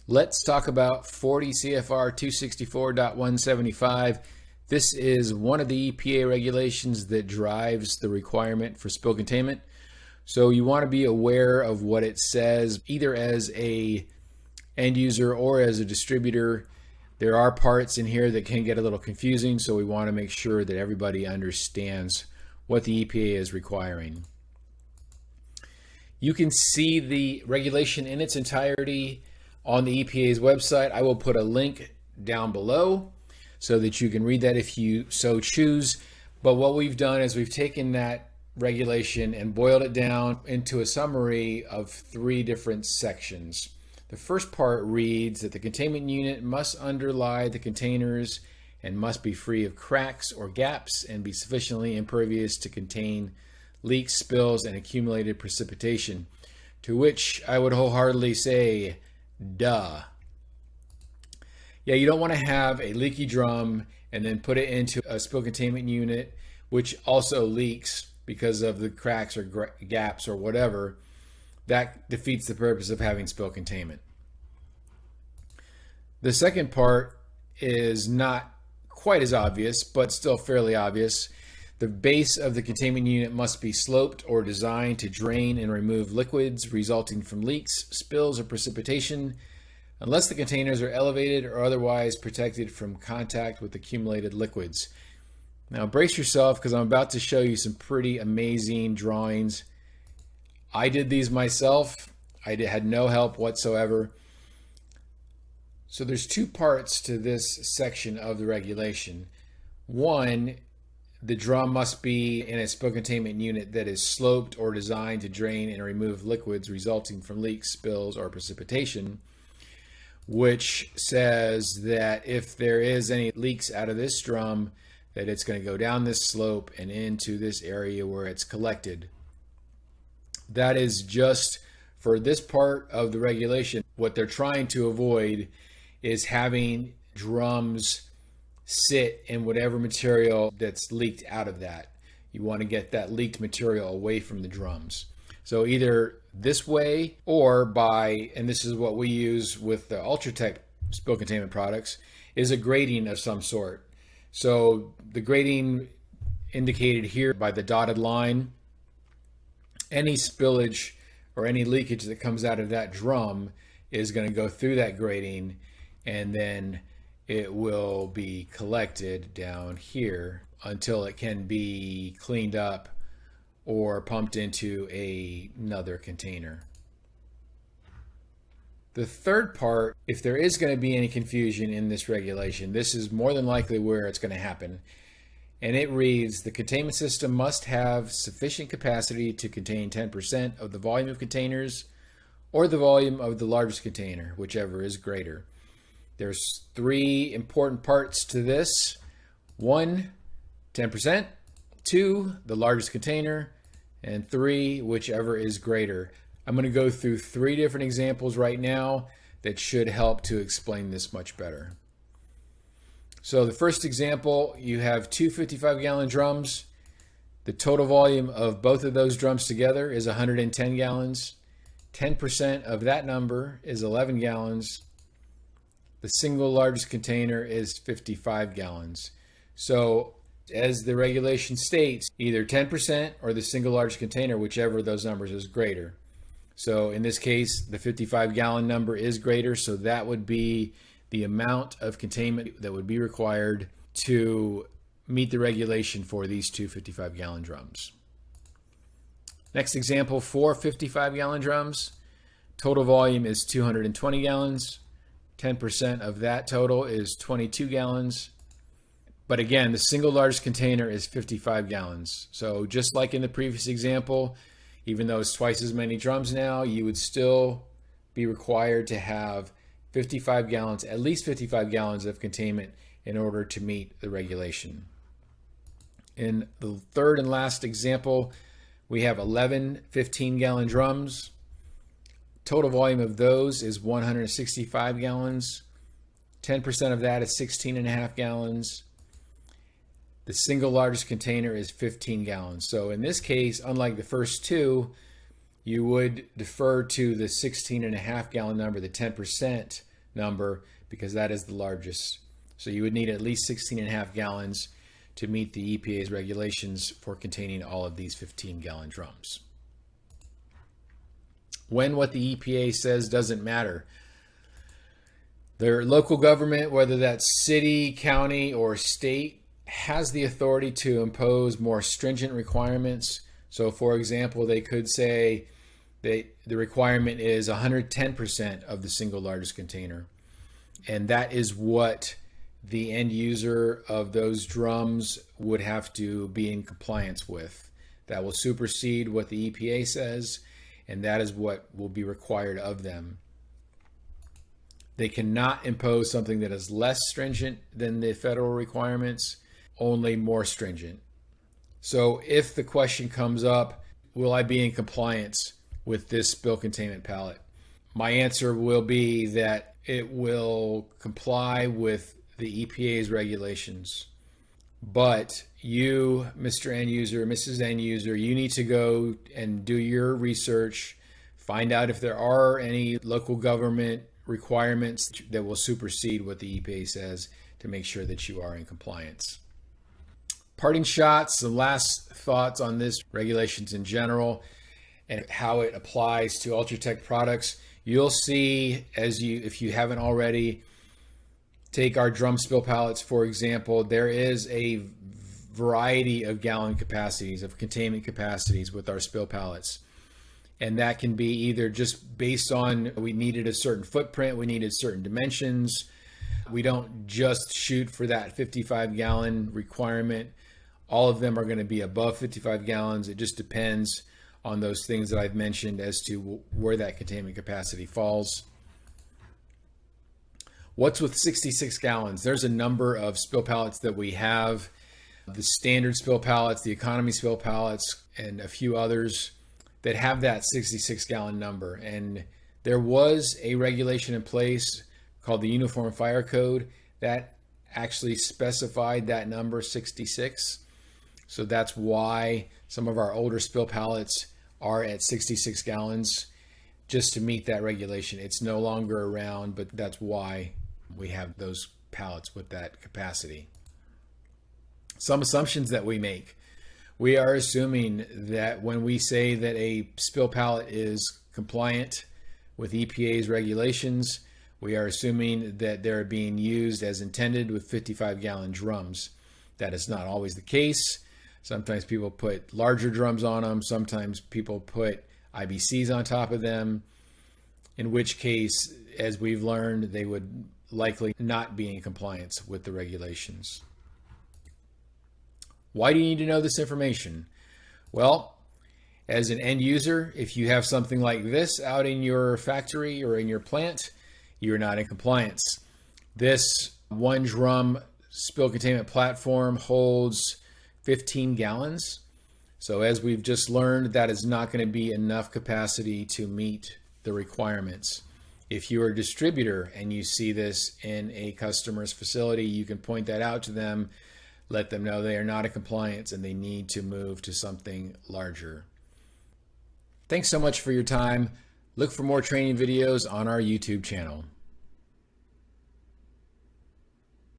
Let's talk about 40 CFR 264.175. This is one of the EPA regulations that drives the requirement for spill containment. So you want to be aware of what it says, either as a end user or as a distributor. There are parts in here that can get a little confusing, so we want to make sure that everybody understands what the EPA is requiring. You can see the regulation in its entirety on the EPA's website. I will put a link down below so that you can read that if you so choose. But what we've done is we've taken that regulation and boiled it down into a summary of 3 different sections. The first part reads that the containment unit must underlie the containers and must be free of cracks or gaps and be sufficiently impervious to contain leaks, spills, and accumulated precipitation. To which I would wholeheartedly say, duh. Yeah, you don't want to have a leaky drum and then put it into a spill containment unit, which also leaks because of the cracks or gaps or whatever. That defeats the purpose of having spill containment. The second part is not quite as obvious, but still fairly obvious. The base of the containment unit must be sloped or designed to drain and remove liquids resulting from leaks, spills, or precipitation, unless the containers are elevated or otherwise protected from contact with accumulated liquids. Now brace yourself, because I'm about to show you some pretty amazing drawings. I did these myself. I had no help whatsoever. So there's 2 parts to this section of the regulation. One, the drum must be in a spill containment unit that is sloped or designed to drain and remove liquids resulting from leaks, spills, or precipitation, which says that if there is any leaks out of this drum, that it's going to go down this slope and into this area where it's collected. That is just for this part of the regulation. What they're trying to avoid is having drums sit in whatever material that's leaked out of that. You want to get that leaked material away from the drums. So either this way or by, and this is what we use with the UltraTech spill containment products, is a grating of some sort. So the grating indicated here by the dotted line, any spillage or any leakage that comes out of that drum is going to go through that grating, and then it will be collected down here until it can be cleaned up or pumped into another container. The third part, if there is going to be any confusion in this regulation, this is more than likely where it's going to happen. And it reads, the containment system must have sufficient capacity to contain 10% of the volume of containers or the volume of the largest container, whichever is greater. There's 3 important parts to this. 1, 10%, 2, the largest container, and 3, whichever is greater. I'm going to go through 3 different examples right now that should help to explain this much better. So the first example, you have 2 55-gallon drums. The total volume of both of those drums together is 110 gallons. 10% of that number is 11 gallons. The single largest container is 55 gallons. So as the regulation states, either 10% or the single largest container, whichever of those numbers is greater. So in this case, the 55-gallon number is greater, so that would be the amount of containment that would be required to meet the regulation for these 2 55-gallon drums. Next example, 4 55-gallon drums. Total volume is 220 gallons. 10% of that total is 22 gallons. But again, the single largest container is 55 gallons. So just like in the previous example, even though it's twice as many drums now, you would still be required to have 55 gallons, at least 55 gallons of containment in order to meet the regulation. In the third and last example, we have 11 15-gallon drums. Total volume of those is 165 gallons. 10% of that is 16.5 gallons. The single largest container is 15 gallons. So in this case, unlike the first 2, you would defer to the 16.5 gallon number, the 10% number because that is the largest. So you would need at least 16.5 gallons to meet the EPA's regulations for containing all of these 15-gallon drums. When what the EPA says doesn't matter. Their local government, whether that's city, county, or state, has the authority to impose more stringent requirements. So for example, they could say the requirement is 110% of the single largest container. And that is what the end user of those drums would have to be in compliance with. That will supersede what the EPA says, and that is what will be required of them. They cannot impose something that is less stringent than the federal requirements, only more stringent. So if the question comes up, will I be in compliance with this spill containment pallet? My answer will be that it will comply with the EPA's regulations. But you, Mr. End User, Mrs. End User, you need to go and do your research, find out if there are any local government requirements that will supersede what the EPA says to make sure that you are in compliance. Parting shots, the last thoughts on this regulations in general and how it applies to UltraTech products. You'll see, if you haven't already, take our drum spill pallets, for example. There is a variety of gallon capacities, of containment capacities with our spill pallets. And that can be either just based on we needed a certain footprint, we needed certain dimensions. We don't just shoot for that 55-gallon requirement. All of them are going to be above 55 gallons. It just depends on those things that I've mentioned as to where that containment capacity falls. What's with 66 gallons? There's a number of spill pallets that we have. The standard spill pallets, the economy spill pallets, and a few others that have that 66-gallon number. And there was a regulation in place called the Uniform Fire Code that actually specified that number 66. So that's why some of our older spill pallets are at 66 gallons, just to meet that regulation. It's no longer around, but that's why we have those pallets with that capacity. Some assumptions that we make. We are assuming that when we say that a spill pallet is compliant with EPA's regulations, we are assuming that they're being used as intended with 55-gallon drums. That is not always the case. Sometimes people put larger drums on them. Sometimes people put IBCs on top of them, in which case, as we've learned, they would likely not be in compliance with the regulations. Why do you need to know this information? Well, as an end user, if you have something like this out in your factory or in your plant, you're not in compliance. This one drum spill containment platform holds 15 gallons. So as we've just learned, that is not going to be enough capacity to meet the requirements. If you're a distributor and you see this in a customer's facility, you can point that out to them, let them know they are not in compliance and they need to move to something larger. Thanks so much for your time. Look for more training videos on our YouTube channel.